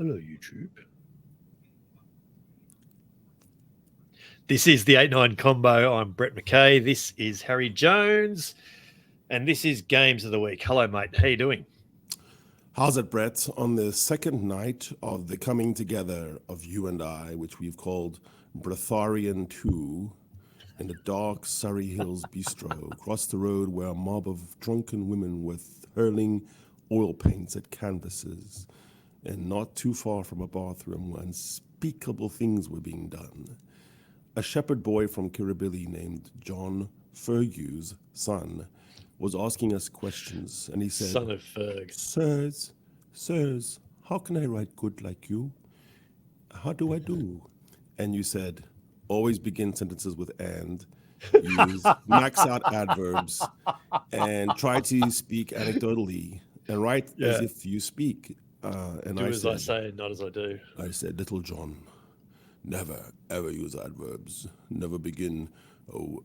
Hello, YouTube. This is the 8-9 combo. I'm Brett McKay. This is Harry Jones. And this is Games of the Week. Hello, mate. How you doing? How's it, Brett? On the second night of the coming together of you and I, which we've called Breatharian 2, in the dark Surrey Hills bistro, across the road where a mob of drunken women were hurling oil paints at canvases, and not too far from a bathroom where unspeakable things were being done. A shepherd boy from Kirribilli named John Fergu's son was asking us questions, and he said, Son of Ferg. Sirs, how can I write good like you? How do I do? And you said, always begin sentences with and, use max out adverbs, and try to speak anecdotally, and write as if you speak. And do as I say, not as I do. I said, little John, never, ever use adverbs. Never begin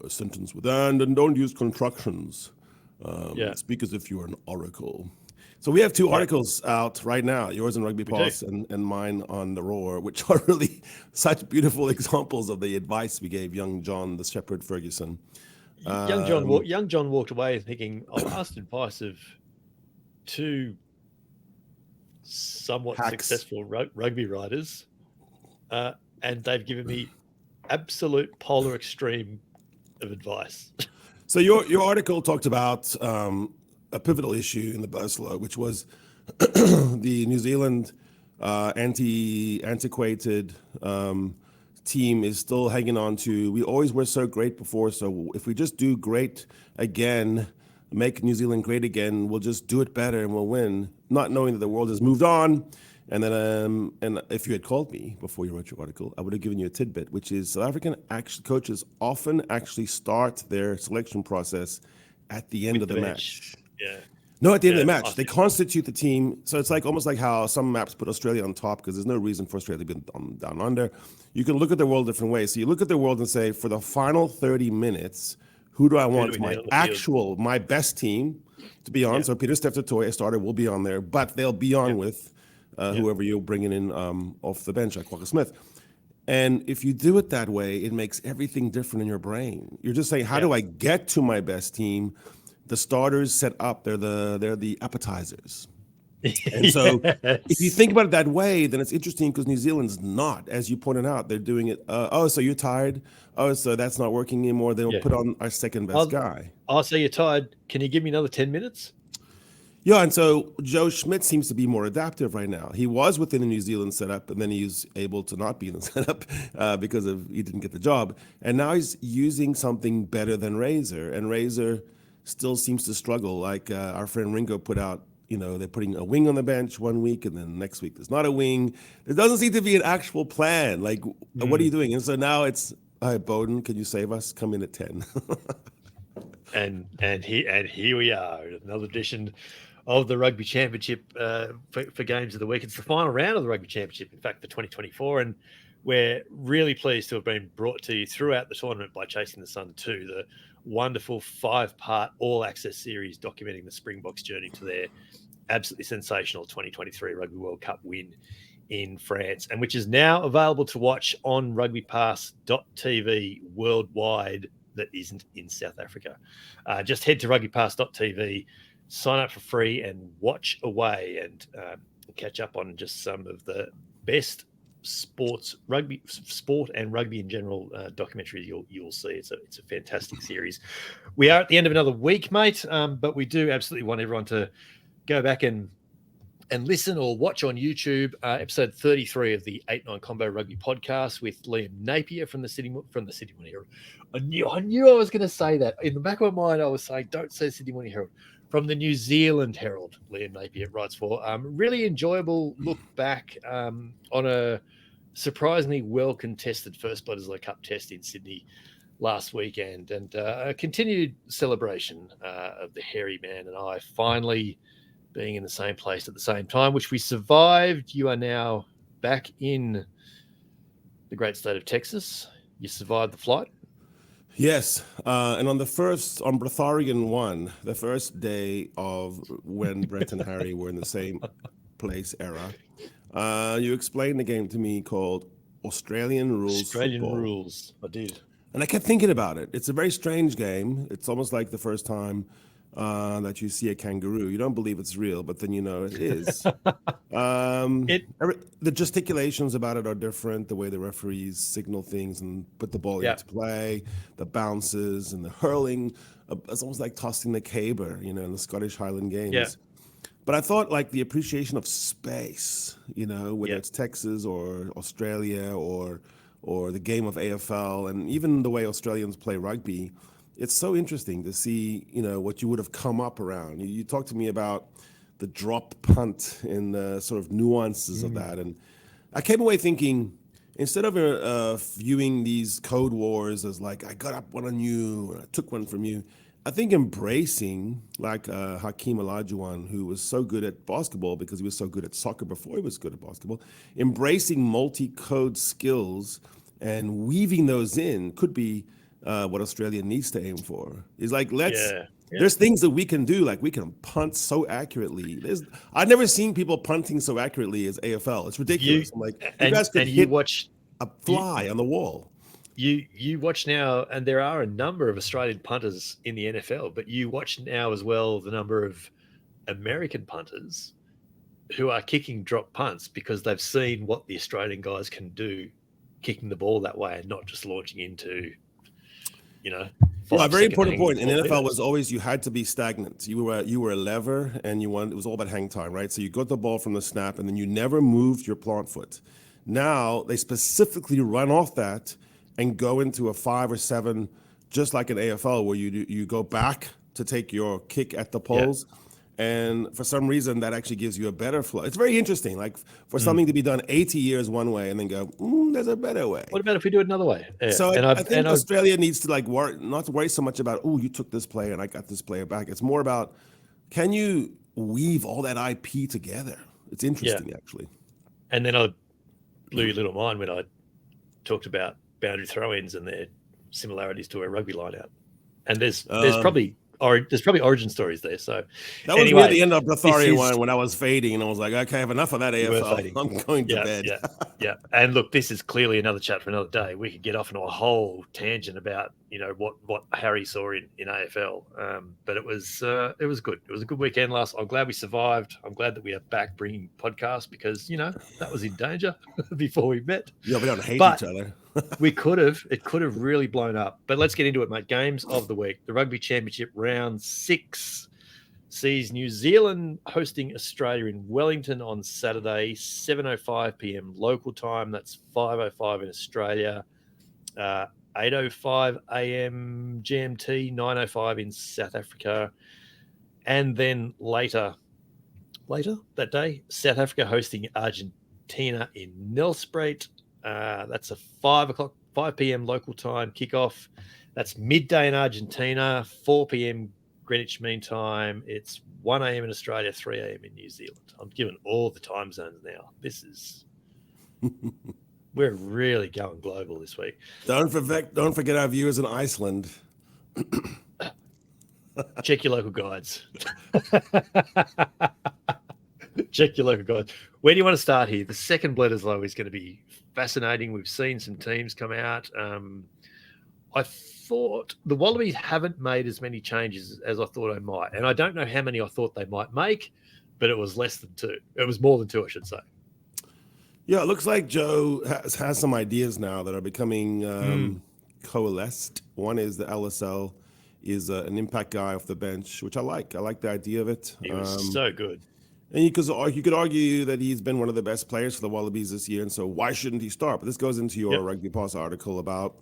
a sentence with and don't use contractions. Speak as if you were an oracle. So we have two articles out right now, yours in Rugby Pass and mine on The Roar, which are really such beautiful examples of the advice we gave young John, the shepherd Ferguson. Young John walked away thinking, I've asked advice of two somewhat successful rugby writers, and they've given me absolute polar extreme of advice. So your article talked about a pivotal issue in the Buzzlaw, which was the New Zealand antiquated team is still hanging on to, we always were so great before, so if we just do great again, make New Zealand great again, we'll just do it better and we'll win, not knowing that the world has moved on. And then, and if you had called me before you wrote your article, I would have given you a tidbit, which is South African coaches often actually start their selection process at the end of the match. Yeah. No, at the end of the match. They constitute the team. So it's like almost like how some maps put Australia on top because there's no reason for Australia to be down under. You can look at the world different ways. So you look at the world and say, for the final 30 minutes, who do I want my best team to be on? So Peter Steph-Toy, a starter, will be on there, but they'll be on with whoever you're bringing in off the bench, like Walker Smith. And if you do it that way, it makes everything different in your brain. You're just saying, how do I get to my best team? The starters set up, they're the appetizers. And so if you think about it that way, then it's interesting because New Zealand's not, as you pointed out, they're doing it. So you're tired. Oh, so that's not working anymore. They'll put on our second best guy. Oh, so you're tired. Can you give me another 10 minutes? Yeah, and so Joe Schmidt seems to be more adaptive right now. He was within the New Zealand setup, and then he was able to not be in the setup because he didn't get the job. And now he's using something better than Razor, and Razor still seems to struggle. Like our friend Ringo put out, they're putting a wing on the bench one week, and then next week there's not a wing. There doesn't seem to be an actual plan. Like, what are you doing? And so now it's, Bowden, can you save us? Come in at 10. and here we are, another edition of the Rugby Championship for Games of the Week. It's the final round of the Rugby Championship, in fact, for 2024, and we're really pleased to have been brought to you throughout the tournament by Chasing the Sun 2, the wonderful 5-part all-access series documenting the Springboks' journey to their absolutely sensational 2023 Rugby World Cup win in France, and which is now available to watch on rugbypass.tv worldwide that isn't in South Africa. Just head to rugbypass.tv, sign up for free and watch away and catch up on just some of the best sport and rugby in general documentaries you'll see. It's a fantastic series. We are at the end of another week, mate, but we do absolutely want everyone to go back and listen or watch on YouTube episode 33 of the 8-9 Combo Rugby podcast with Liam Napier from the Sydney Morning Herald. I knew I was going to say that. In the back of my mind, I was saying, don't say Sydney Morning Herald. From the New Zealand Herald, Liam Napier writes for. Really enjoyable look back on a surprisingly well-contested First Bledisloe Cup test in Sydney last weekend, and a continued celebration of the hairy man and I finally being in the same place at the same time, which we survived. You are now back in the great state of Texas. You survived the flight. Yes, and on Breatharian 1, the first day of when Brett and Harry were in the same place era, You explained the game to me called Australian Rules Australian Football. rules. I did. And I kept thinking about it. It's a very strange game. It's almost like the first time that you see a kangaroo. You don't believe it's real, but then you know it is. The gesticulations about it are different. The way the referees signal things and put the ball into play, the bounces and the hurling. It's almost like tossing the caber, in the Scottish Highland Games. Yeah. But I thought like the appreciation of space, whether it's Texas or Australia or the game of AFL and even the way Australians play rugby, it's so interesting to see, what you would have come up around. You talked to me about the drop punt and the sort of nuances of that. And I came away thinking, instead of viewing these code wars as like, I got up one on you and I took one from you, I think embracing like Hakeem Olajuwon, who was so good at basketball because he was so good at soccer before he was good at basketball, embracing multi-code skills and weaving those in could be what Australia needs to aim for. Is like, there's things that we can do, like we can punt so accurately. I've never seen people punting so accurately as AFL. It's ridiculous. I'm like, you guys could hit a fly on the wall. You watch now, and there are a number of Australian punters in the NFL, but you watch now as well the number of American punters who are kicking drop punts because they've seen what the Australian guys can do kicking the ball that way and not just launching into, a very important point in NFL was always you had to be stagnant. You were a lever and it was all about hang time, right? So you got the ball from the snap and then you never moved your plant foot. Now they specifically run off that and go into a 5 or 7, just like an AFL, where you go back to take your kick at the poles. Yeah. And for some reason, that actually gives you a better flow. It's very interesting, like for something to be done 80 years one way and then go, there's a better way. What about if we do it another way? Yeah. So I think Australia needs to not to worry so much about, you took this player and I got this player back. It's more about, can you weave all that IP together? It's interesting, actually. And then I blew your little mind when I talked about boundary throw-ins and their similarities to a rugby line-out. And there's probably origin stories there. So that was near the end of the Pretoria one when I was fading and I was like, okay, I have enough of that AFL. I'm going to bed. Yeah. And look, this is clearly another chat for another day. We could get off into a whole tangent about, what Harry saw in AFL. But it was good. It was a good weekend I'm glad we survived. I'm glad that we are back bringing podcasts because, that was in danger before we met. Yeah, we don't hate each other. It could have really blown up. But let's get into it, mate. Games of the week. The Rugby Championship round 6 sees New Zealand hosting Australia in Wellington on Saturday, 7:05 p.m. local time. That's 5:05 in Australia, 8:05 a.m. GMT, 9:05 in South Africa. And then later that day, South Africa hosting Argentina in Nelspruit. That's a 5 p.m. local time kickoff. That's midday in Argentina, 4 p.m. Greenwich Mean Time. It's 1 a.m. in Australia, 3 a.m. in New Zealand. I'm giving all the time zones now. We're really going global this week. Don't forget our viewers in Iceland. Check your local guides. Check your local guides. Where do you want to start here? The second Bledisloe is going to be fascinating. We've seen some teams come out. I thought the Wallabies haven't made as many changes as I thought they might. And I don't know how many I thought they might make, but it was less than 2. It was more than 2, I should say. Yeah, it looks like Joe has some ideas now that are becoming coalesced. One is the LSL is an impact guy off the bench, which I like. I like the idea of it. He was so good. And you could argue that he's been one of the best players for the Wallabies this year, and so why shouldn't he start? But this goes into your Rugby Pass article about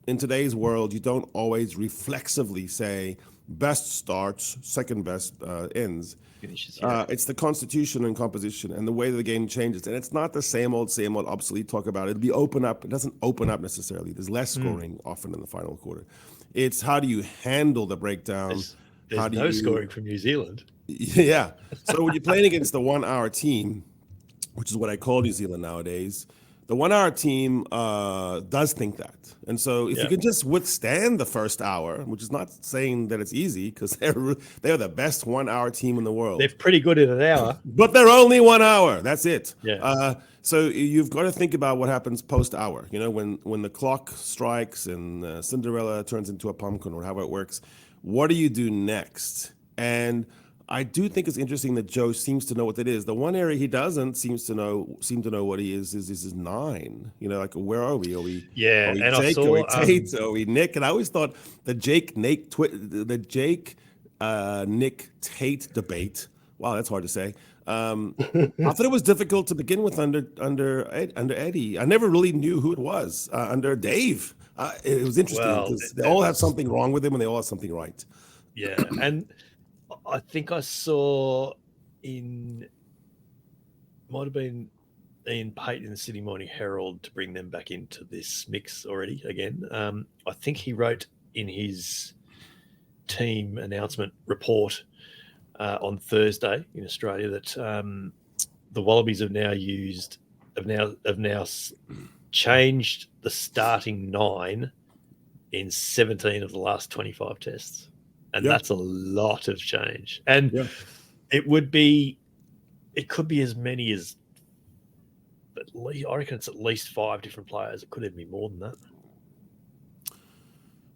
in today's world, you don't always reflexively say best starts, second best ends. Finishes, it's the constitution and composition and the way the game changes. And it's not the same old obsolete talk about it. It'll open up. It doesn't open up necessarily. There's less scoring often in the final quarter. It's how do you handle the breakdown? There's no scoring from New Zealand. Yeah. So when you're playing against the 1 hour team, which is what I call New Zealand nowadays, The 1 hour team does think that. And so if you can just withstand the first hour, which is not saying that it's easy because they're the best 1 hour team in the world. They're pretty good in an hour. But they're only 1 hour. That's it. Yeah. So you've got to think about what happens post hour. You know, when the clock strikes and Cinderella turns into a pumpkin or however it works, what do you do next? And I do think it's interesting that Joe seems to know what that is. The one area he doesn't seem to know what he is 9. You know, like where are we? Are we and Jake? I saw, are we Tate? Are we Nick? And I always thought the Jake Nick Tate debate. Wow, that's hard to say. I thought it was difficult to begin with under Eddie. I never really knew who it was under Dave. It was interesting because they all have something wrong with him and they all have something right. Yeah, and I think I saw might have been Ian Pate in the Sydney Morning Herald to bring them back into this mix already again. I think he wrote in his team announcement report on Thursday in Australia that the Wallabies have now changed the starting 9 in 17 of the last 25 tests. And that's a lot of change. And it could be as many as, I reckon it's at least 5 different players. It could even be more than that.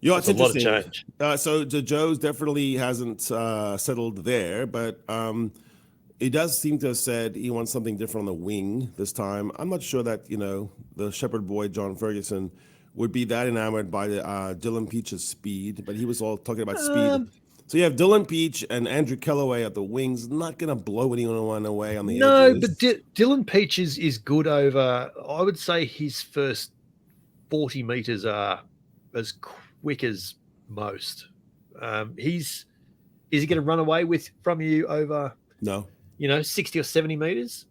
Yeah, it's interesting. A lot of change. So Joe's definitely hasn't settled there, but he does seem to have said he wants something different on the wing this time. I'm not sure that, the Shepherd boy, John Ferguson, would be that enamored by Dylan Peach's speed, but he was all talking about speed. So you have Dylan Peach and Andrew Kellaway at the wings, not going to blow anyone away on the edges. No, but Dylan Peach is good over, I would say his first 40 metres are as quick as most. Is he going to run away from you over, 60 or 70 metres?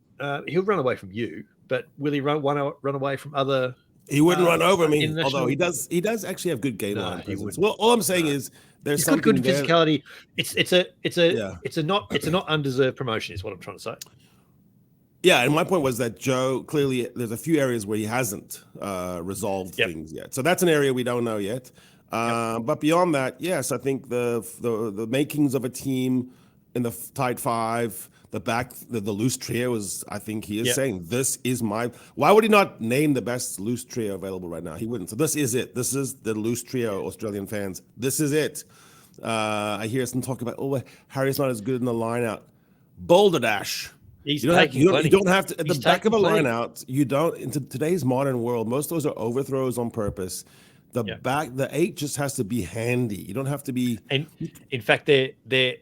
He'll run away from you, but will he run away from other... He wouldn't run over me, although he does actually have good game line presence. Well, all I'm saying is there's something good physicality. It's a not undeserved promotion is what I'm trying to say. Yeah, and my point was that Joe, clearly there's a few areas where he hasn't resolved things yet. So that's an area we don't know yet. But beyond that, yes, I think the makings of a team in the tight 5, the loose trio is, I think he is saying, this is why would he not name the best loose trio available right now? He wouldn't. So this is it. This is the loose trio, Australian fans. This is it. I hear some talk about, Harry's not as good in the line out. Boulder Dash. You don't have to, at the back of a line out, you don't, in today's modern world, most of those are overthrows on purpose. The 8 just has to be handy. You don't have to be. And in fact, they're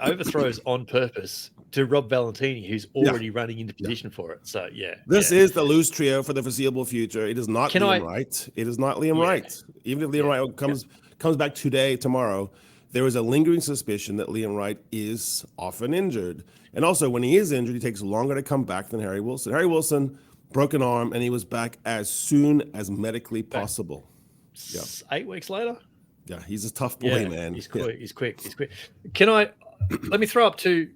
overthrows on purpose to Rob Valentini, who's already running into position for it. So, This is the loose trio for the foreseeable future. It is not Liam Wright. It is not Liam Wright. Even if Liam Wright comes back tomorrow, there is a lingering suspicion that Liam Wright is often injured. And also, when he is injured, he takes longer to come back than Harry Wilson. Harry Wilson, broken arm, and he was back as soon as medically possible. 8 weeks later? Yeah, he's a tough boy, man. He's quick. He's quick. Let me throw up two.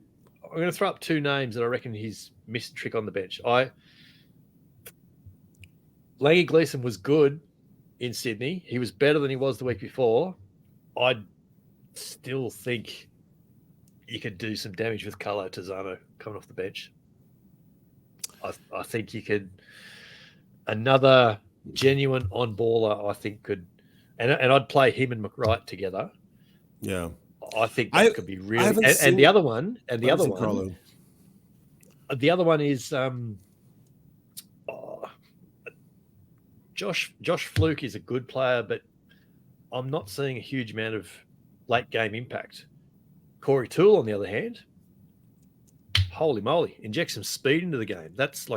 I'm going to throw up 2 names that I reckon he's missed a trick on the bench. Langy Gleeson was good in Sydney. He was better than he was the week before. I still think you could do some damage with Carlo Tizzano coming off the bench. I think you could. Another genuine on-baller, I think could, and I'd play him and McWright together. Yeah. I think that could be really. And the other one is Josh Fluke is a good player, but I'm not seeing a huge amount of late game impact. Corey Toole, on the other hand, holy moly, inject some speed into the game. That's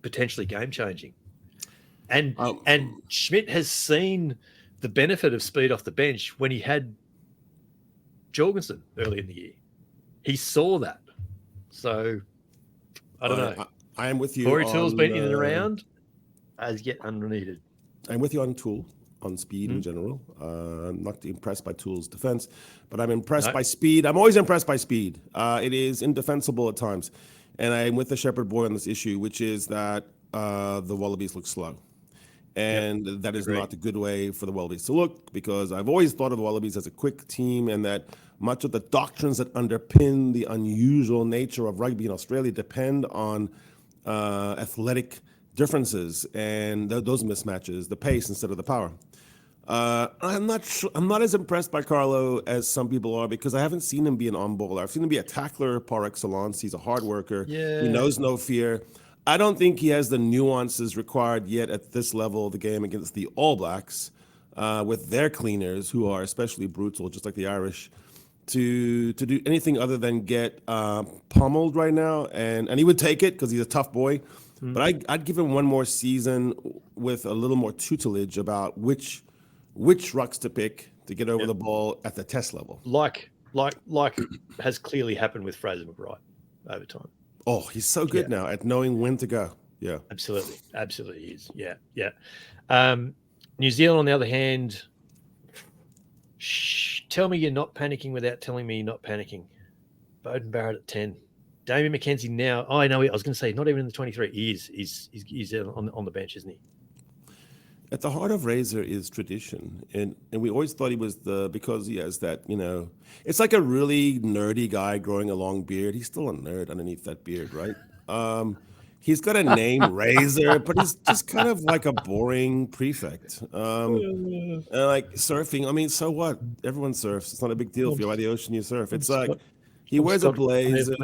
potentially game changing. And Schmidt has seen the benefit of speed off the bench when he had Jorgensen early in the year. He saw that. So I don't know. I am with you. Corey Toole's been in and around as yet unneeded. I'm with you on Toole, on speed in general. I'm not impressed by Toole's defense, but I'm impressed by speed. I'm always impressed by speed. It is indefensible at times. And I'm with the Shepherd boy on this issue, which is that the Wallabies look slow. And that is not a good way for the Wallabies to look, because I've always thought of the Wallabies as a quick team, and that much of the doctrines that underpin the unusual nature of rugby in Australia depend on athletic differences and those mismatches, the pace instead of the power. I'm not as impressed by Carlo as some people are, because I haven't seen him be an on-baller. I've seen him be a tackler par excellence. He's a hard worker. He knows no fear. I don't think he has the nuances required yet at this level of the game against the All Blacks, with their cleaners, who are especially brutal, just like the Irish, to do anything other than get pummeled right now. And he would take it because he's a tough boy. But I'd give him one more season with a little more tutelage about which rucks to pick to get over the ball at the test level. Like has clearly happened with Fraser McBride over time. Oh, he's so good now at knowing when to go. Yeah, absolutely he is. Yeah. New Zealand, on the other hand, tell me you're not panicking without telling me you're not panicking. Bowden Barrett at 10. Damien McKenzie now. Oh, I know. I was going to say not even in the 23. He is. He's on the bench, isn't he? At the heart of Razor is tradition, and we always thought he was because he has that, it's like a really nerdy guy growing a long beard. He's still a nerd underneath that beard, right? He's got a name, Razor, but he's just kind of like a boring prefect. And like surfing, I mean, so what? Everyone surfs. It's not a big deal if you're by the ocean, you surf. It's like he wears a blazer.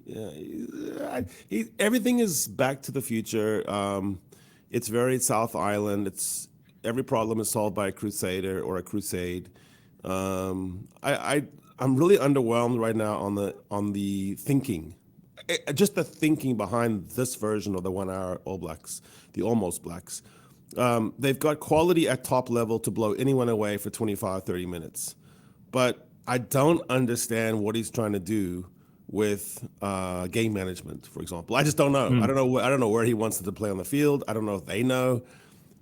Yeah, everything is Back to the Future. It's very South Island. It's every problem is solved by a crusader or a crusade. I'm really underwhelmed right now on the thinking, just the thinking behind this version of the 1 hour All Blacks, the Almost Blacks. They've got quality at top level to blow anyone away for 25, 30 minutes. But I don't understand what he's trying to do with game management, for example. I just don't know. I don't know where he wants them to play on the field. I don't know if they know.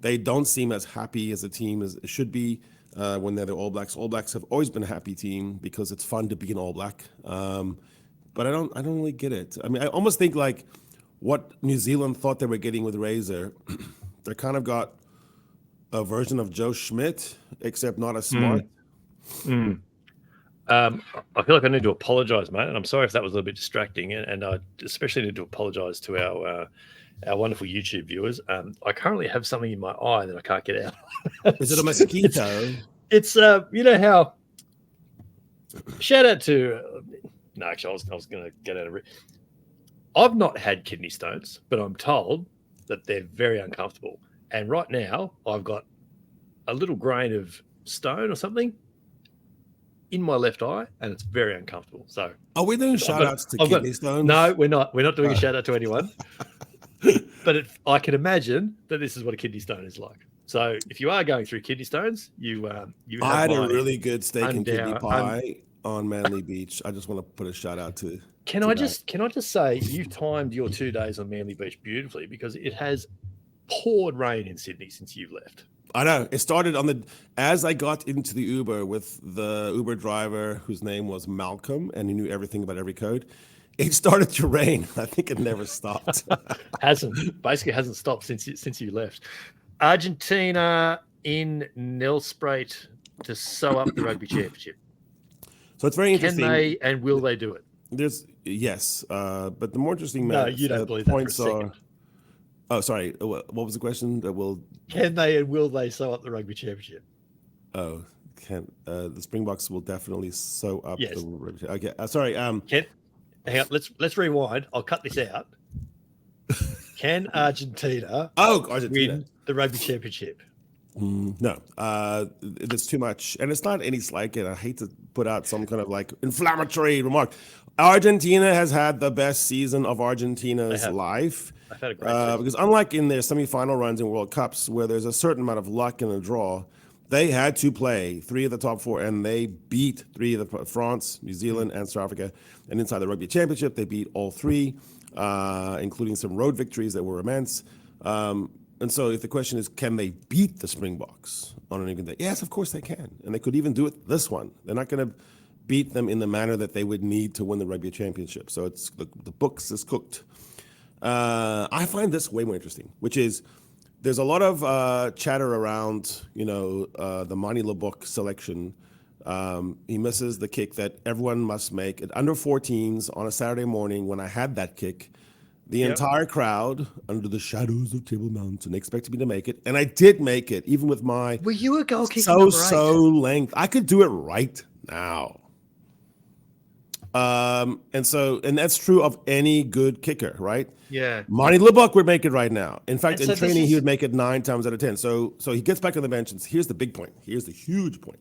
They don't seem as happy as a team as it should be when they're the All Blacks. All Blacks have always been a happy team because it's fun to be an All Black. But I don't really get it. I mean, I almost think like what New Zealand thought they were getting with Razor, they kind of got a version of Joe Schmidt, except not as smart. I feel like I need to apologise, mate, and I'm sorry if that was a little bit distracting, and I especially need to apologise to our wonderful YouTube viewers. I currently have something in my eye that I can't get out. Is it a mosquito? It's how. Shout out to. No, actually, I was going to get out of it. I've not had kidney stones, but I'm told that they're very uncomfortable. And right now, I've got a little grain of stone or something in my left eye, and it's very uncomfortable. So, are we doing shout outs to kidney stones? No, we're not. We're not doing a shout out to anyone. But I can imagine that this is what a kidney stone is like. So, if you are going through kidney stones, I had a really good steak and kidney pie on Manly Beach. I just want to put a shout out to. Can I just say you've timed your 2 days on Manly Beach beautifully, because it has poured rain in Sydney since you've left. I know. It started as I got into the Uber with the Uber driver whose name was Malcolm, and he knew everything about every code. It started to rain. I think it never stopped. Hasn't stopped since you left. Argentina in Nelspruit to sew up the Rugby Championship. So it's very interesting. Can they and will they do it? Yes, but the more interesting you don't believe points that for a second. Oh, sorry. What was the question? Can they and will they sew up the Rugby Championship? Oh, the Springboks will definitely sew up the Rugby. Okay, sorry. Hang on, let's rewind. I'll cut this out. Can Argentina win the Rugby Championship? No, it's too much, and it's not any slight. And I hate to put out some kind of like inflammatory remark. Argentina has had the best season of Argentina's life. I've had a great season. Because unlike in their semifinal runs in World Cups, where there's a certain amount of luck in a draw, they had to play 3 of the top 4, and they beat 3 of the France, New Zealand, and South Africa. And inside the Rugby Championship, they beat all 3, including some road victories that were immense. And so if the question is, can they beat the Springboks on an even day? Yes, of course they can. And they could even do it this one. They're not going to beat them in the manner that they would need to win the Rugby Championship. So it's the books is cooked. I find this way more interesting, which is there's a lot of chatter around, the Mani Leboeck selection. He misses the kick that everyone must make at under 14s on a Saturday morning. When I had that kick, the entire crowd under the shadows of Table Mountain expected me to make it, and I did make it, even with my Were you a goal kicker number 8? so length. I could do it right now. And that's true of any good kicker, right? Yeah. Mani Leboeck would make it right now. In fact, And in so training, he would make it 9 times out of 10. So he gets back on the bench, and here's the big point. Here's the huge point.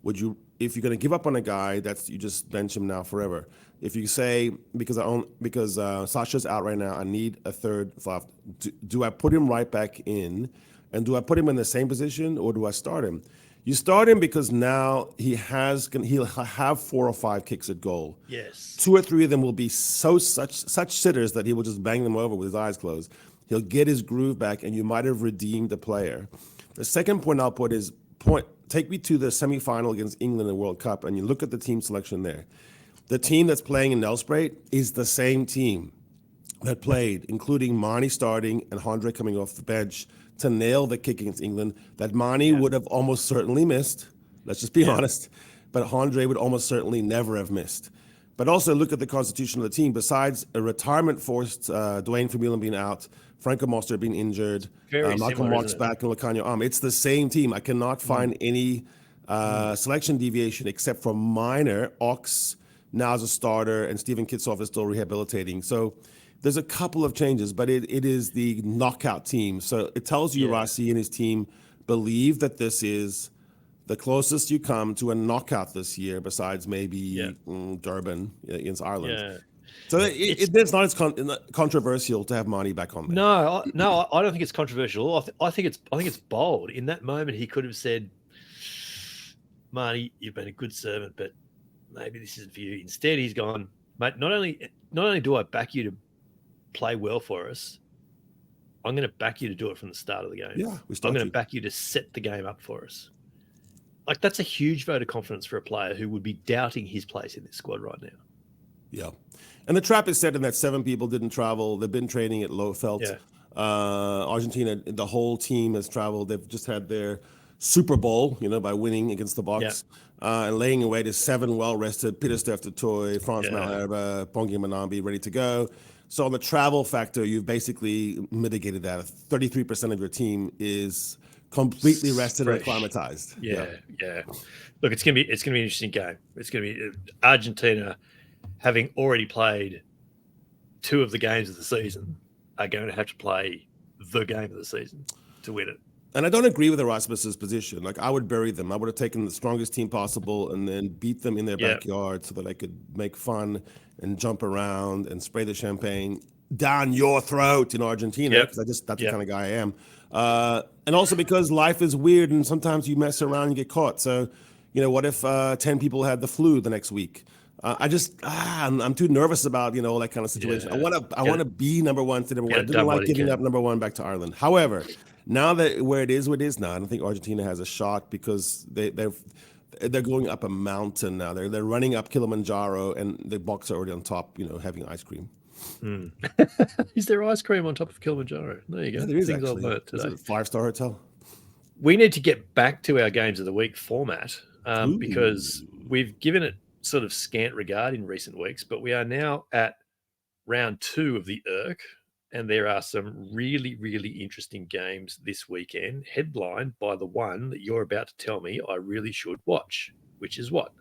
If you're going to give up on a guy, you just bench him now forever. If you say because Sasha's out right now, I need a third fluff. Do I put him right back in, and do I put him in the same position, or do I start him? You start him because now he'll have 4 or 5 kicks at goal. Yes. 2 or 3 of them will be such sitters that he will just bang them over with his eyes closed. He'll get his groove back, and you might have redeemed the player. The second point I'll put is take me to the semifinal against England in the World Cup, and you look at the team selection there. The team that's playing in Nelspruit is the same team that played, including Mani starting and Andre coming off the bench to nail the kick against England that Mani would have almost certainly missed. Let's just be honest. But Andre would almost certainly never have missed. But also look at the constitution of the team. Besides a retirement forced Dwayne Vermeulen being out, Franco Moster being injured, Malcolm Marks back, and Lacanio it's the same team. I cannot find any selection deviation except for minor. Ox now as a starter, and Stephen Kitsoff is still rehabilitating. So there's a couple of changes, but it is the knockout team. So it tells you Rossi and his team believe that this is the closest you come to a knockout this year, besides maybe Durban against Ireland. Yeah. So it's not as controversial to have Mani back on there. No, I don't think it's controversial. I think it's bold. In that moment, he could have said, "Mani, you've been a good servant, but maybe this isn't for you." Instead, he's gone, "Mate, not only do I back you to play well for us, I'm going to back you to do it from the start of the game. Yeah, I'm going to back you to set the game up for us." Like, that's a huge vote of confidence for a player who would be doubting his place in this squad right now. Yeah. And the trap is set in that 7 people didn't travel. They've been training at Lowveld. Yeah. Argentina, the whole team has traveled. They've just had their Super Bowl, by winning against the Box. Yeah. And laying away to 7 well-rested, Peter Steph Toy, Frans Malherbe, Pongi Manambi, ready to go. So on the travel factor, you've basically mitigated that. 33% of your team is completely rested and acclimatized. Yeah. Look, it's gonna be an interesting game. It's gonna be Argentina, having already played 2 of the games of the season, are going to have to play the game of the season to win it. And I don't agree with Erasmus's position. Like, I would bury them. I would have taken the strongest team possible and then beat them in their backyard so that I could make fun and jump around and spray the champagne down your throat in Argentina, because that's the kind of guy I am. And also because life is weird and sometimes you mess around and get caught. So, what if 10 people had the flu the next week? I'm too nervous about, all that kind of situation. I want to be number 1 to number 1. I didn't like giving up number 1 back to Ireland. However, now that where it is now, I don't think Argentina has a shot because they're going up a mountain now. They're running up Kilimanjaro, and the Box are already on top, having ice cream. Is there ice cream on top of Kilimanjaro? There you go. Yeah, there is actually. Is it a 5-star hotel? We need to get back to our Games of the Week format because we've given it sort of scant regard in recent weeks, but we are now at round 2 of the ERC, and there are some really, really interesting games this weekend, headlined by the one that you're about to tell me I really should watch, which is what?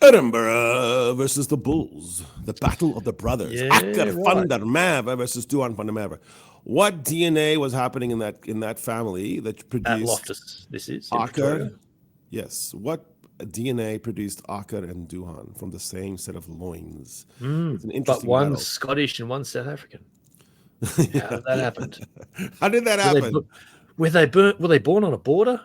Edinburgh versus the Bulls, the battle of the brothers. Akker van der Merwe versus Duhan van der Merwe. What DNA was happening in that family that produced at Loftus? This is Akker. Yes. What DNA produced Akker and Duhan from the same set of loins? It's an interesting but one's battle. Scottish and one's South African. How did that happen? How did that happen? Were they born on a border?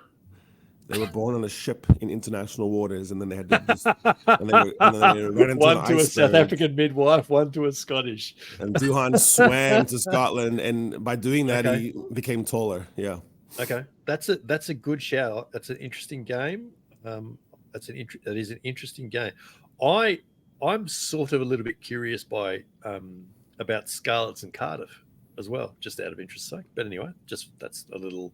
They were born on a ship in international waters, and then they had to just, and they ran into one to a South African midwife, one to a Scottish. And Duhan swam to Scotland, and by doing that, he became taller. Yeah. Okay, that's a good shout. That's an interesting game. That is an interesting game. I'm sort of a little bit curious by about Scarlets and Cardiff as well, just out of interest sake. But anyway, just that's a little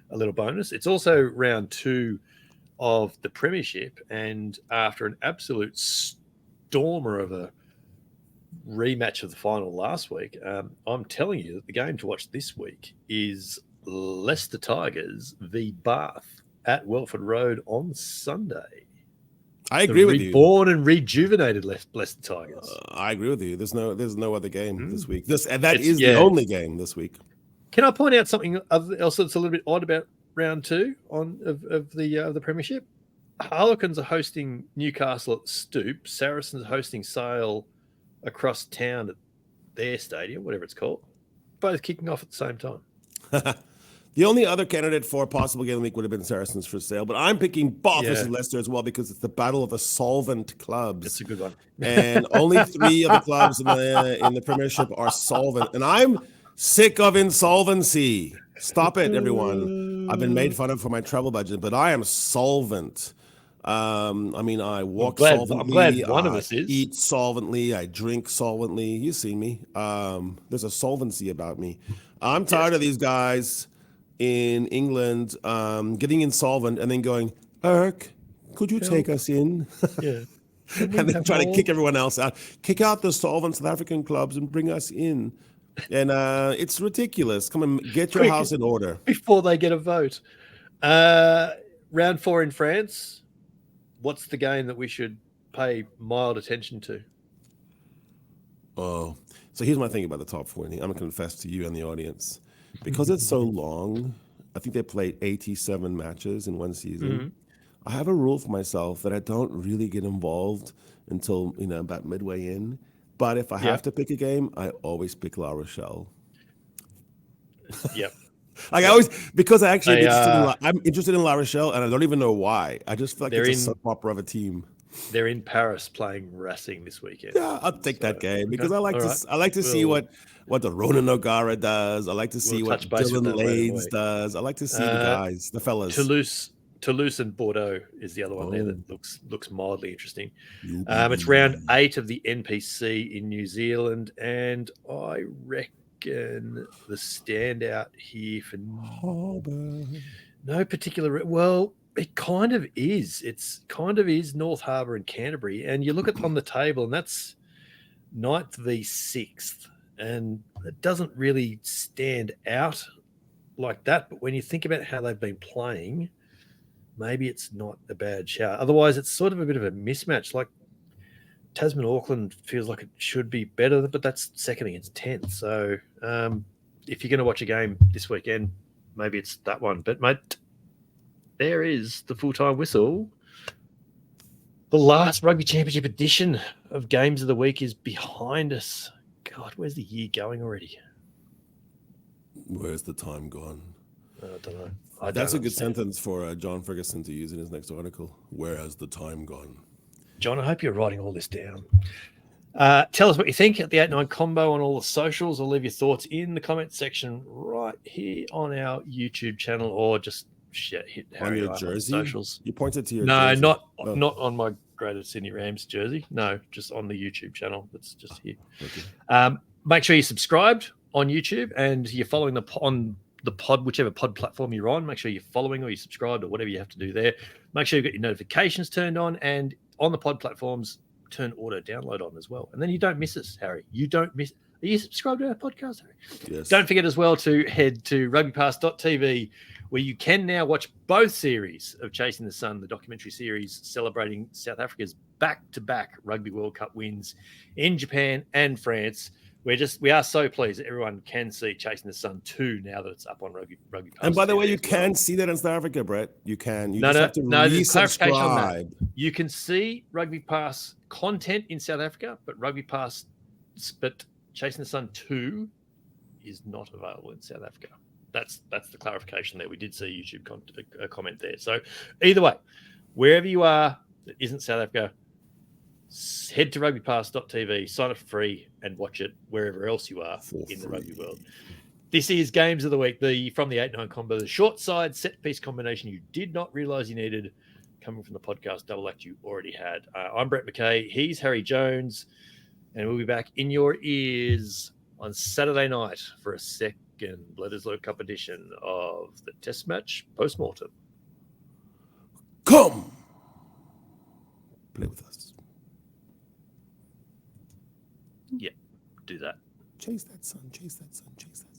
bonus. It's also round 2 of the Premiership, and after an absolute stormer of a rematch of the final last week, I'm telling you that the game to watch this week is Leicester Tigers v Bath at Welford Road on Sunday. I agree with you. Reborn and rejuvenated Leicester Tigers. I agree with you. There's no other game this week. That is the only game this week. Can I point out something else that's a little bit odd about round 2 of the Premiership? Harlequins are hosting Newcastle at Stoop. Saracens are hosting Sale across town at their stadium, whatever it's called. Both kicking off at the same time. The only other candidate for a possible game of the week would have been Saracens for Sale, but I'm picking Bath versus Leicester as well because it's the battle of the solvent clubs. It's a good one. And only 3 of the clubs in the Premiership are solvent. And I'm sick of insolvency. Stop it, everyone. I've been made fun of for my travel budget, but I am solvent. I walk solvently. I'm glad one of us is. Eat solvently. I drink solvently. You see me. There's a solvency about me. I'm tired of these guys in England getting insolvent and then going, Eric, could you take us in? Yeah. And then try to kick everyone else out. Kick out the solvent South African clubs and bring us in. And it's ridiculous. Come and get your house in order. Before they get a vote. Round 4 in France. What's the game that we should pay mild attention to? Oh, so here's my thing about the top 40. I'm going to confess to you and the audience. Because it's so long, I think they played 87 matches in one season. Mm-hmm. I have a rule for myself that I don't really get involved until, about midway in. But if I have to pick a game, I always pick La Rochelle. Yep. Because I'm interested in La Rochelle, and I don't even know why. I just feel like it's a soap opera of a team. They're in Paris playing Racing this weekend. Yeah, I'll take that game because I like to see what the Ronan O'Gara does. I like to see what Dylan Lades does. I like to see the guys, the fellas. Toulouse and Bordeaux is the other one there that looks mildly interesting. It's round 8 of the NPC in New Zealand, and I reckon the standout here for Harbour. No particular. Well, it kind of is. It's kind of is North Harbour and Canterbury, and you look at on the table, and that's 9th v 6th, and it doesn't really stand out like that. But when you think about how they've been playing, maybe it's not a bad shout. Otherwise, it's sort of a bit of a mismatch. Like Tasman Auckland feels like it should be better, but that's second against 10th. So if you're going to watch a game this weekend, maybe it's that one. But mate, there is the full-time whistle. The last Rugby Championship edition of Games of the Week is behind us. God, where's the year going already? Where's the time gone? I don't know. That's a good sentence for John Ferguson to use in his next article. Where has the time gone? John, I hope you're writing all this down. Tell us what you think at the 8-9 combo on all the socials, or leave your thoughts in the comment section right here on our YouTube channel, or just hit Harry on your jersey. On socials. You pointed to your jersey. Not on my Greater Sydney Rams jersey. No, just on the YouTube channel. That's just here. Okay. Make sure you're subscribed on YouTube and you're following on the pod, whichever pod platform you're on. Make sure you're following or you're subscribed or whatever you have to do there. Make sure you've got your notifications turned on, and on the pod platforms, turn auto download on as well. And then you don't miss us, Harry. Are you subscribed to our podcast, Harry? Yes. Don't forget as well to head to rugbypass.tv, where you can now watch both series of Chasing the Sun, the documentary series celebrating South Africa's back-to-back Rugby World Cup wins in Japan and France. We are so pleased that everyone can see Chasing the Sun 2 now that it's up on Rugby Pass. And by the way, you can see that in South Africa, Brett. You can. You just have to resubscribe. On that. You can see Rugby Pass content in South Africa, but Chasing the Sun 2 is not available in South Africa. That's the clarification there. We did see a YouTube comment there. So either way, wherever you are that isn't South Africa, head to rugbypass.tv, sign up for free, and watch it wherever else you are in the rugby world. This is Games of the Week, from the 8-9 combo, the short side set piece combination you did not realize you needed, coming from the podcast Double Act you already had. I'm Brett McKay. He's Harry Jones. And we'll be back in your ears on Saturday night for a second Bledisloe Cup edition of the Test Match Postmortem. Come play with us. Yeah, do that. Chase that sun, chase that sun, chase that sun.